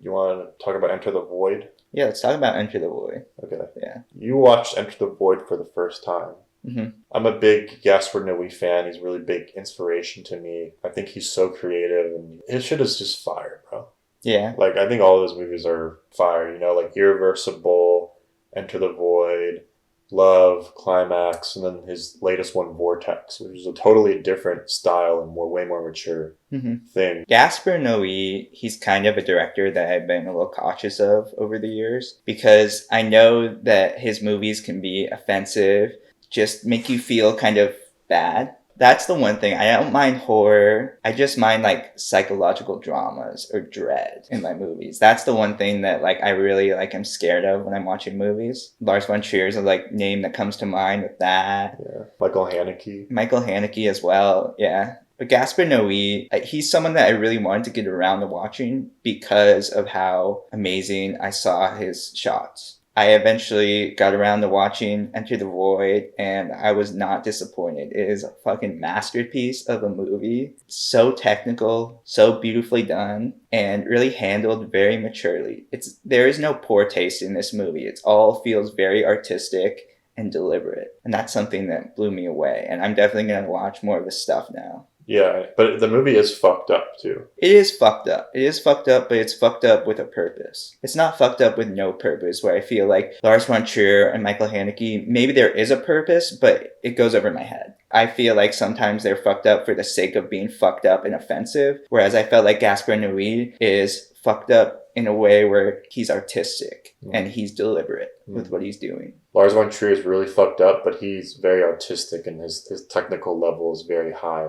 You want to talk about Enter the Void? Yeah, let's talk about Enter the Void. Okay. Yeah. You watched Enter the Void for the first time. Mm-hmm. I'm a big Gaspar Noé fan. He's a really big inspiration to me. I think he's so creative, and his shit is just fire, bro. Yeah. Like, I think all of his movies are fire, you know, like Irreversible, Enter the Void, Love, Climax, and then his latest one, Vortex, which is a totally different style and way more mature thing. Gaspar Noé, he's kind of a director that I've been a little cautious of over the years because I know that his movies can be offensive, just make you feel kind of bad. That's the one thing. I don't mind horror. I just mind like psychological dramas or dread in my movies. That's the one thing that like I really like am scared of when I'm watching movies. Lars von Trier is a like name that comes to mind with that. Yeah. Michael Haneke as well. Yeah. But Gaspar Noé, he's someone that I really wanted to get around to watching because of how amazing I saw his shots. I eventually got around to watching Enter the Void, and I was not disappointed. It is a fucking masterpiece of a movie. So technical, so beautifully done, and really handled very maturely. There is no poor taste in this movie. It all feels very artistic and deliberate. And that's something that blew me away. And I'm definitely going to watch more of his stuff now. Yeah, but the movie is fucked up, too. It is fucked up, but it's fucked up with a purpose. It's not fucked up with no purpose, where I feel like Lars von Trier and Michael Haneke, maybe there is a purpose, but it goes over my head. I feel like sometimes they're fucked up for the sake of being fucked up and offensive, whereas I felt like Gaspar Noé is fucked up in a way where he's artistic and he's deliberate with what he's doing. Lars von Trier is really fucked up, but he's very artistic and his technical level is very high.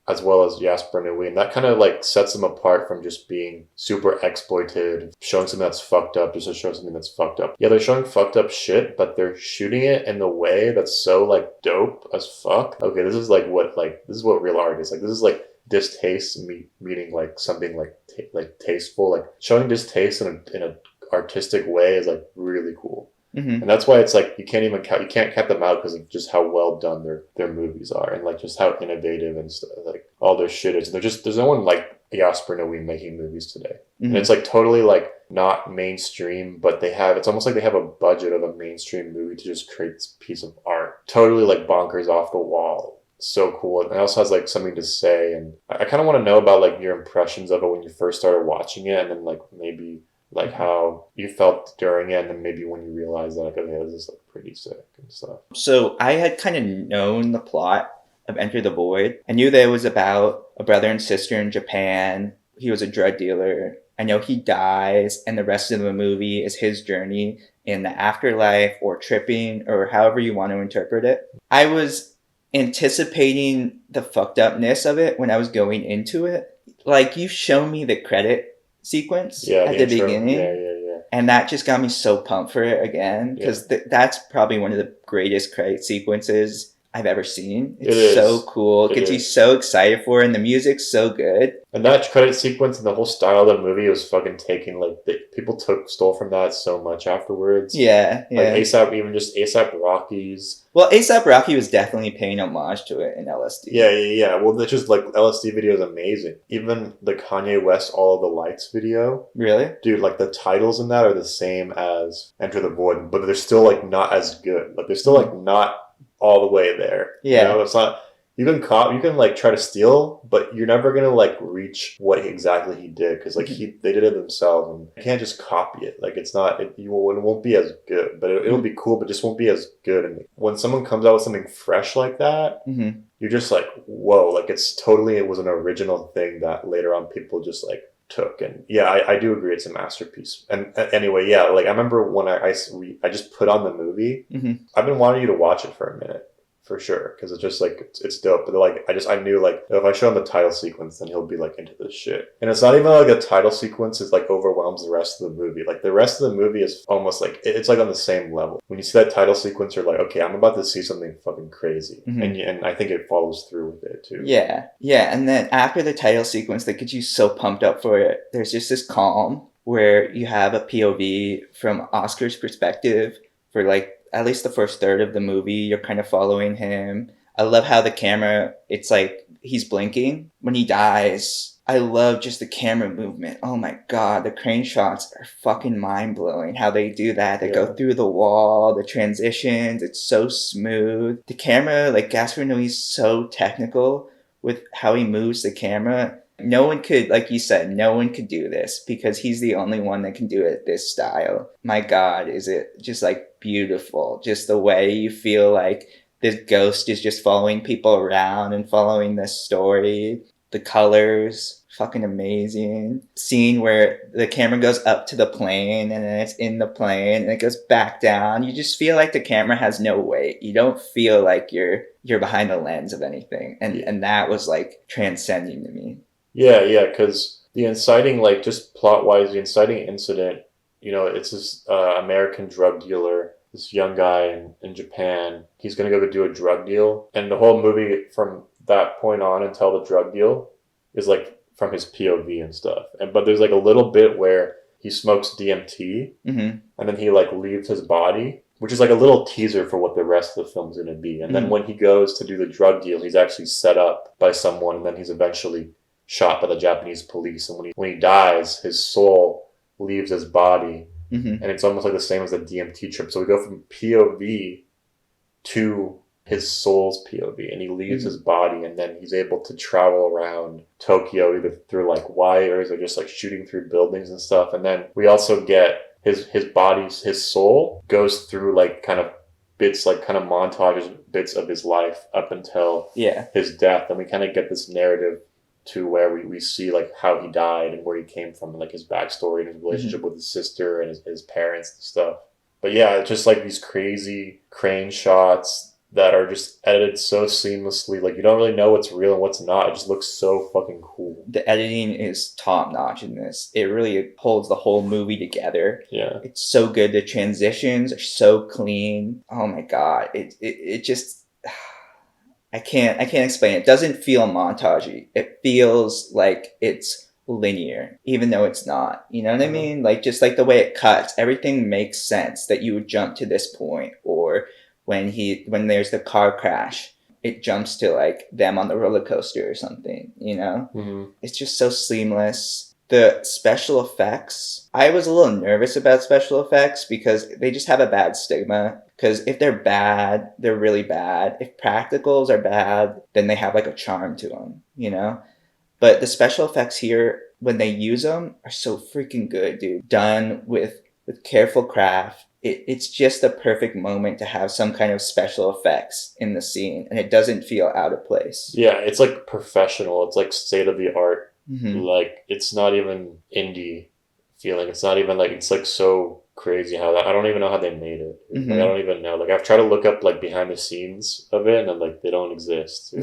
As well as Gaspar Noé, and that kind of like sets them apart from just being super exploited, showing something that's fucked up just to show something that's fucked up. Yeah, they're showing fucked up shit, but they're shooting it in a way that's so like dope as fuck. Okay, this is what real art is. Like, this is like distaste meaning like something like tasteful. Like, showing distaste in a artistic way is like really cool. And that's why it's like you can't cut them out because of just how well done their movies are, and like just how innovative and stuff, like all their shit is. There's no one like Gaspar Noé making movies today, and it's like totally like not mainstream, but it's almost like they have a budget of a mainstream movie to just create this piece of art, totally like bonkers off the wall. So cool. And it also has like something to say, and I kind of want to know about like your impressions of it when you first started watching it, and then like maybe like how you felt during it, and then maybe when you realized that, like, okay, this is like pretty sick and stuff. So I had kind of known the plot of Enter the Void. I knew that it was about a brother and sister in Japan. He was a drug dealer. I know he dies, and the rest of the movie is his journey in the afterlife or tripping or however you want to interpret it. I was anticipating the fucked upness of it when I was going into it. Like, you show me the credit sequence at the beginning, and that just got me so pumped for it again, because that's probably one of the greatest credit sequences I've ever seen. It's so cool. It gets you so excited for it, and the music's so good. And that credit sequence and the whole style of the movie was fucking taken, like, people stole from that so much afterwards. Yeah. Like A$AP Rocky's. Well, A$AP Rocky was definitely paying homage to it in LSD. Yeah. Well, that's just, like, LSD video is amazing. Even the Kanye West All of the Lights video. Really? Dude, like, the titles in that are the same as Enter the Void, but they're still, like, not as good. Like, they're still, like, not all the way there. Yeah. You know, it's not... You can like try to steal, but you're never gonna like reach what exactly he did, because like they did it themselves, and you can't just copy it. Like, it won't be as good, but it'll be cool, but just won't be as good. And when someone comes out with something fresh like that, you're just like, whoa! Like, it was an original thing that later on people just like took. And yeah, I do agree, it's a masterpiece. And anyway, yeah, like I remember when I just put on the movie. I've been wanting you to watch it for a minute. For sure, because it's just like it's dope. But like I knew like if I show him the title sequence, then he'll be like into this shit. And it's not even like the title sequence is like overwhelms the rest of the movie. Like, the rest of the movie is almost like it's like on the same level. When you see that title sequence, you're like, okay, I'm about to see something fucking crazy, and I think it follows through with it too. Yeah. And then after the title sequence that gets you so pumped up for it, there's just this calm where you have a POV from Oscar's perspective for like at least the first third of the movie. You're kind of following him. I love how the camera, it's like he's blinking when he dies. I love just the camera movement. Oh my god, the crane shots are fucking mind-blowing. How they do that. They go through the wall, the transitions, it's so smooth. The camera, like Gaspar Noé is so technical with how he moves the camera. No one could, like you said, no one could do this because he's the only one that can do it this style. My god, is it just like beautiful. Just the way you feel like this ghost is just following people around and following this story. The colors, fucking amazing. Scene where the camera goes up to the plane and then it's in the plane and it goes back down. You just feel like the camera has no weight. You don't feel like you're behind the lens of anything. And that was like transcending to me. Yeah, because the inciting, like just plot-wise, the inciting incident, it's this American drug dealer, this young guy in Japan. He's going to go do a drug deal. And the whole movie from that point on until the drug deal is like from his POV and stuff. But there's like a little bit where he smokes DMT and then he like leaves his body, which is like a little teaser for what the rest of the film's going to be. And then when he goes to do the drug deal, he's actually set up by someone and then he's eventually shot by the Japanese police. And when he dies, his soul leaves his body. And it's almost like the same as the DMT trip. So we go from POV to his soul's POV, and he leaves his body, and then he's able to travel around Tokyo either through like wires or just like shooting through buildings and stuff. And then we also get his soul goes through like kind of bits, like kind of montages, bits of his life up until his death, and we kind of get this narrative to where we see like how he died and where he came from and like his backstory and his relationship with his sister and his parents and stuff. But yeah, it's just like these crazy crane shots that are just edited so seamlessly. Like you don't really know what's real and what's not. It just looks so fucking cool. The editing is top notch in this. It really holds the whole movie together. Yeah. It's so good. The transitions are so clean. Oh my god. It just I can't explain it. It doesn't feel montagey. It feels like it's linear, even though it's not. You know what I mean? Like just like the way it cuts, everything makes sense that you would jump to this point. Or when there's the car crash, it jumps to like them on the roller coaster or something, It's just so seamless. The special effects, I was a little nervous about special effects because they just have a bad stigma. Because if they're bad, they're really bad. If practicals are bad, then they have like a charm to them, But the special effects here, when they use them, are so freaking good, dude. Done with careful craft. It's just the perfect moment to have some kind of special effects in the scene, and it doesn't feel out of place. Yeah, it's like professional. It's like state of the art. Like it's not even indie feeling. It's not even like it's like so crazy how that. I don't even know how they made it. Like, I don't even know. Like I've tried to look up like behind the scenes of it, and I'm like they don't exist.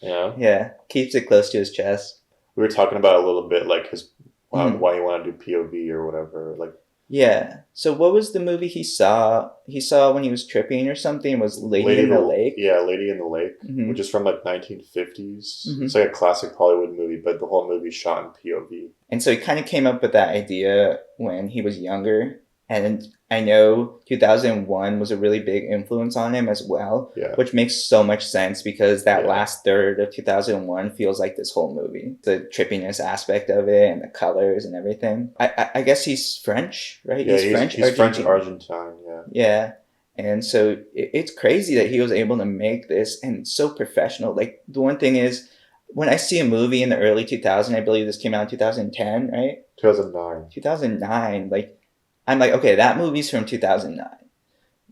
Yeah, keeps it close to his chest. We were talking about a little bit like his why you want to do POV or whatever. Like. Yeah. So what was the movie he saw? He saw when he was tripping or something. It was Lady in the Lake. Yeah, Lady in the Lake, which is from like 1950s. It's like a classic Hollywood movie, but the whole movie's shot in POV. And so he kind of came up with that idea when he was younger. And I know 2001 was a really big influence on him as well, which makes so much sense because that last third of 2001 feels like this whole movie. The trippiness aspect of it and the colors and everything. I guess he's French, right? Yeah, he's French Argentine, Yeah. And so it's crazy that he was able to make this and so professional. Like the one thing is, when I see a movie in the early 2000s, I believe this came out in 2010, right? 2009. 2009, like, I'm like, okay, that movie's from 2009.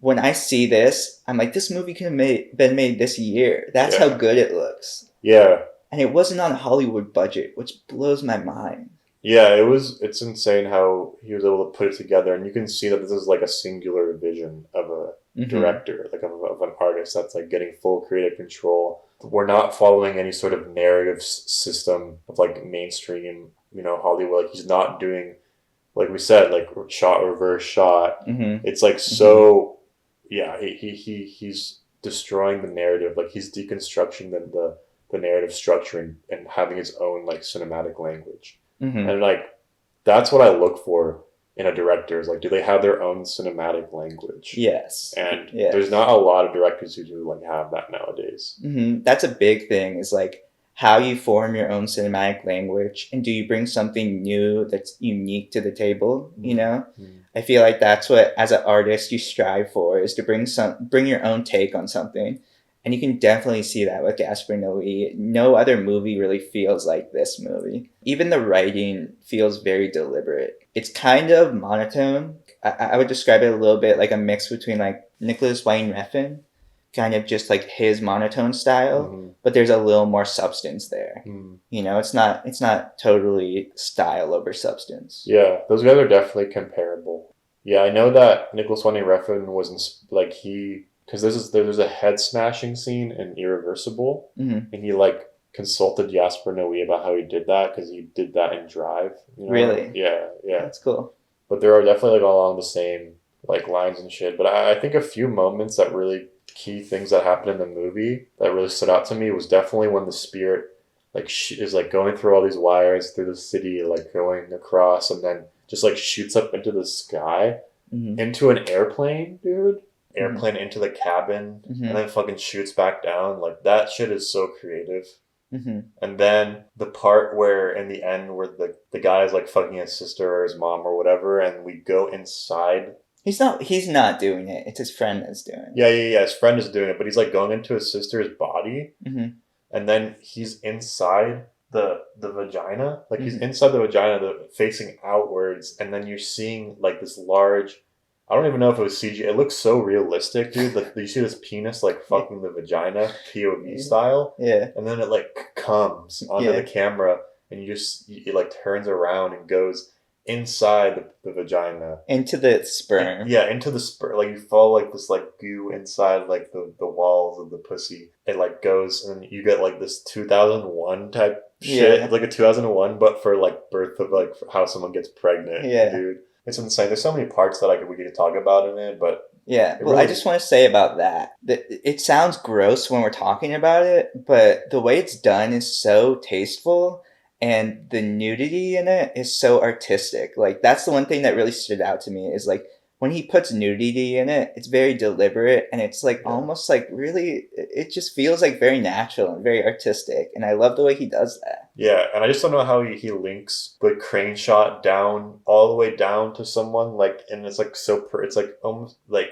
When I see this, I'm like, this movie could have been made this year. That's how good it looks. Yeah. And it wasn't on a Hollywood budget, which blows my mind. Yeah, it's insane how he was able to put it together. And you can see that this is like a singular vision of a director, like of an artist that's like getting full creative control. We're not following any sort of narrative system of like mainstream, Hollywood. Like he's not doing... Like we said, like reverse shot. It's like so, he's destroying the narrative. Like he's deconstructing the narrative structure and having his own like cinematic language. And like that's what I look for in a director is like, do they have their own cinematic language? Yes. And yes. there's not a lot of directors who do like have that nowadays. Mm-hmm. That's a big thing, is like how you form your own cinematic language, and do you bring something new that's unique to the table, you know? Mm-hmm. I feel like that's what, as an artist, you strive for, is to bring your own take on something. And you can definitely see that with Gaspar Noé. No other movie really feels like this movie. Even the writing feels very deliberate. It's kind of monotone. I would describe it a little bit like a mix between like Nicholas Wayne Refn, kind of just like his monotone style, mm-hmm. but there's a little more substance there. Mm. You know, it's not totally style over substance. Yeah, those guys are definitely comparable. Yeah, I know that Nicholas Wayne Refn was like because there's a head smashing scene in Irreversible, mm-hmm. and he like consulted Gaspar Noé about how he did that, because he did that in Drive. You know? Really? Yeah. That's cool. But there are definitely like along the same like lines and shit. But I think a few moments that really key things that happened in the movie that really stood out to me was definitely when the spirit like is like going through all these wires through the city, like going across, and then just like shoots up into the sky, mm-hmm. into an airplane, dude. Airplane, mm-hmm. into the cabin, mm-hmm. and then fucking shoots back down. Like, that shit is so creative. Mm-hmm. And then the part where in the end where the guy is like fucking his sister or his mom or whatever, and we go inside. He's not doing it. It's his friend that's doing it. Yeah. His friend is doing it, but he's like going into his sister's body, mm-hmm. and then he's inside the vagina. Like, mm-hmm. he's inside the vagina, facing outwards, and then you're seeing like this large. I don't even know if it was CG. It looks so realistic, dude. Like, you see this penis like fucking the vagina, POV style. Yeah. And then it like comes onto the camera, and it like turns around and goes inside the vagina. Into the sperm. Into the sperm. Like, you follow like this like goo inside like the walls of the pussy. It like goes, and you get like this 2001 type shit. Yeah. Like a 2001, but for like birth of like how someone gets pregnant, dude. It's insane. There's so many parts that we could talk about in it, but yeah. Well, really... I just want to say about that it sounds gross when we're talking about it, but the way it's done is so tasteful, and the nudity in it is so artistic. Like, that's the one thing that really stood out to me, is like when he puts nudity in it, it's very deliberate, and it's like almost like really, it just feels like very natural and very artistic, and I love the way he does that. Yeah, and I just don't know how he links the crane shot down all the way down to someone, like, and it's like it's like almost like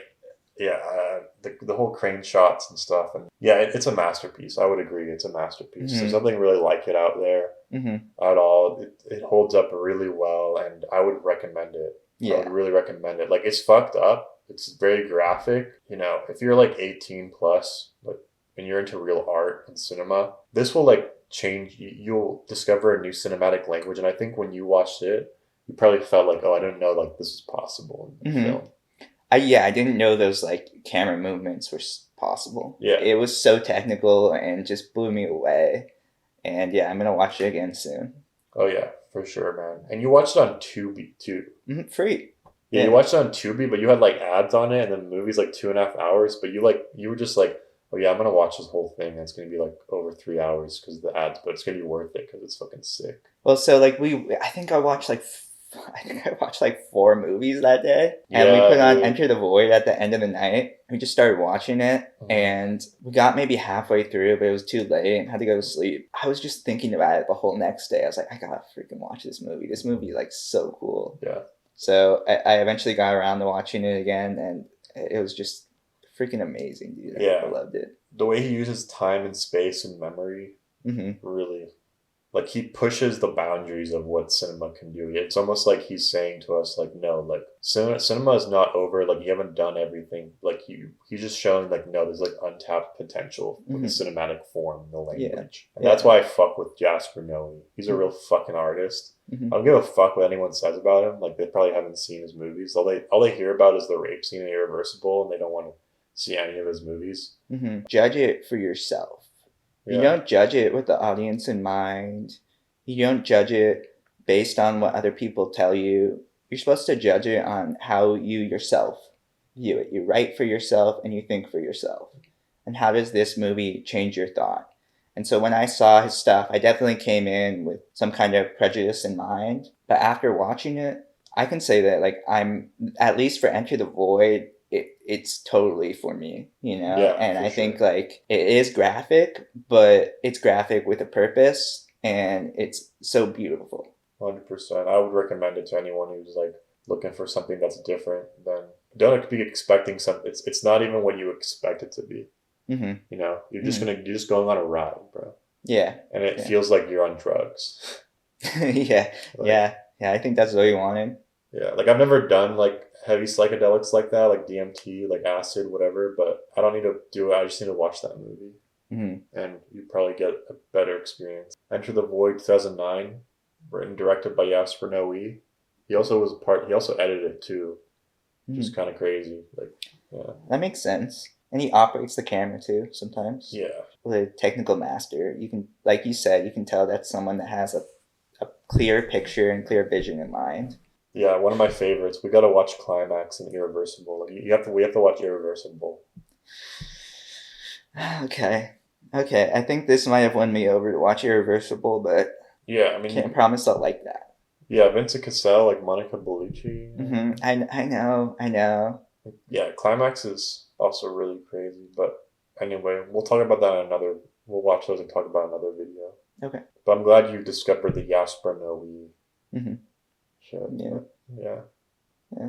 the whole crane shots and stuff, and it's a masterpiece. I would agree, it's a masterpiece. Mm-hmm. There's nothing really like it out there, mm-hmm. at all. It holds up really well, and I would recommend it. Yeah. I would really recommend it. Like, it's fucked up. It's very graphic. You know, if you're like 18 plus, like, and you're into real art and cinema, this will like change. You'll discover a new cinematic language. And I think when you watched it, you probably felt like, oh, I didn't know like this is possible in mm-hmm. film. I didn't know those like camera movements were possible. Yeah. It was so technical and just blew me away. And I'm going to watch it again soon. Oh, yeah. For sure, man. And you watched it on Tubi, too. Mm-hmm, free. Yeah, you watched it on Tubi, but you had, like, ads on it, and the movie's, like, 2.5 hours, but you were just like, oh, yeah, I'm going to watch this whole thing, and it's going to be, like, over 3 hours because of the ads, but it's going to be worth it because it's fucking sick. Well, so, like, I think I watched, like, 4 movies that day, and we put on Enter the Void at the end of the night. We just started watching it, mm-hmm. and we got maybe halfway through, but it was too late and had to go to sleep. I was just thinking about it the whole next day. I was like, I gotta freaking watch this movie. This movie is like so cool. Yeah. So I eventually got around to watching it again, and it was just freaking amazing, dude. I loved it. The way he uses time and space and memory, mm-hmm. really. Like, he pushes the boundaries of what cinema can do. It's almost like he's saying to us, like, no, like, cinema is not over. Like, you haven't done everything. Like, he's just showing, like, no, there's, like, untapped potential with mm-hmm. the cinematic form, the language. And that's why I fuck with Gaspar Noé. He's a real fucking artist. Mm-hmm. I don't give a fuck what anyone says about him. Like, they probably haven't seen his movies. All they hear about is the rape scene in Irreversible, and they don't want to see any of his movies. Mm-hmm. Judge it for yourself. You don't judge it with the audience in mind. You don't judge it based on what other people tell you. You're supposed to judge it on how you yourself view it. You write for yourself and you think for yourself. And how does this movie change your thought? And so when I saw his stuff, I definitely came in with some kind of prejudice in mind. But after watching it, I can say that like I'm at least for Enter the Void, it's totally for me, Yeah, and for I sure. think like it is graphic, but it's graphic with a purpose, and it's so beautiful. 100%. I would recommend it to anyone who's like looking for something that's different than don't be expecting something. It's not even what you expect it to be. Hmm. You know, Hmm. you're just going on a ride, bro, Yeah, and it yeah, feels like you're on drugs. yeah, Like, yeah, yeah. I think that's what you wanted. yeah, like I've never done like heavy psychedelics like that, like DMT, like acid, whatever. But I don't need to do it. I just need to watch that movie, Hmm. and you probably get a better experience. Enter the Void, 2009, written and directed by Jasper Noé. He also was part. He also edited it too, which is Hmm. kind of crazy. Like, yeah, That makes sense. And he operates the camera too sometimes. yeah, With a technical master, you can, like you said, you can tell that's someone that has a clear picture and clear vision in mind. yeah. One of my favorites. We got to watch Climax and Irreversible. Like, you have to. We have to watch Irreversible. Okay. Okay. I think this might have won me over to watch Irreversible, but Yeah, I mean, can't promise I'll like that. yeah, Vincent Cassell, like Monica Bellucci. I know. I know. Yeah, Climax is also really crazy. But anyway, we'll talk about that in another. We'll watch those and talk about another video. Okay. But I'm glad you discovered the Jasper Noé Hmm. shit. Yeah. But yeah. Yeah.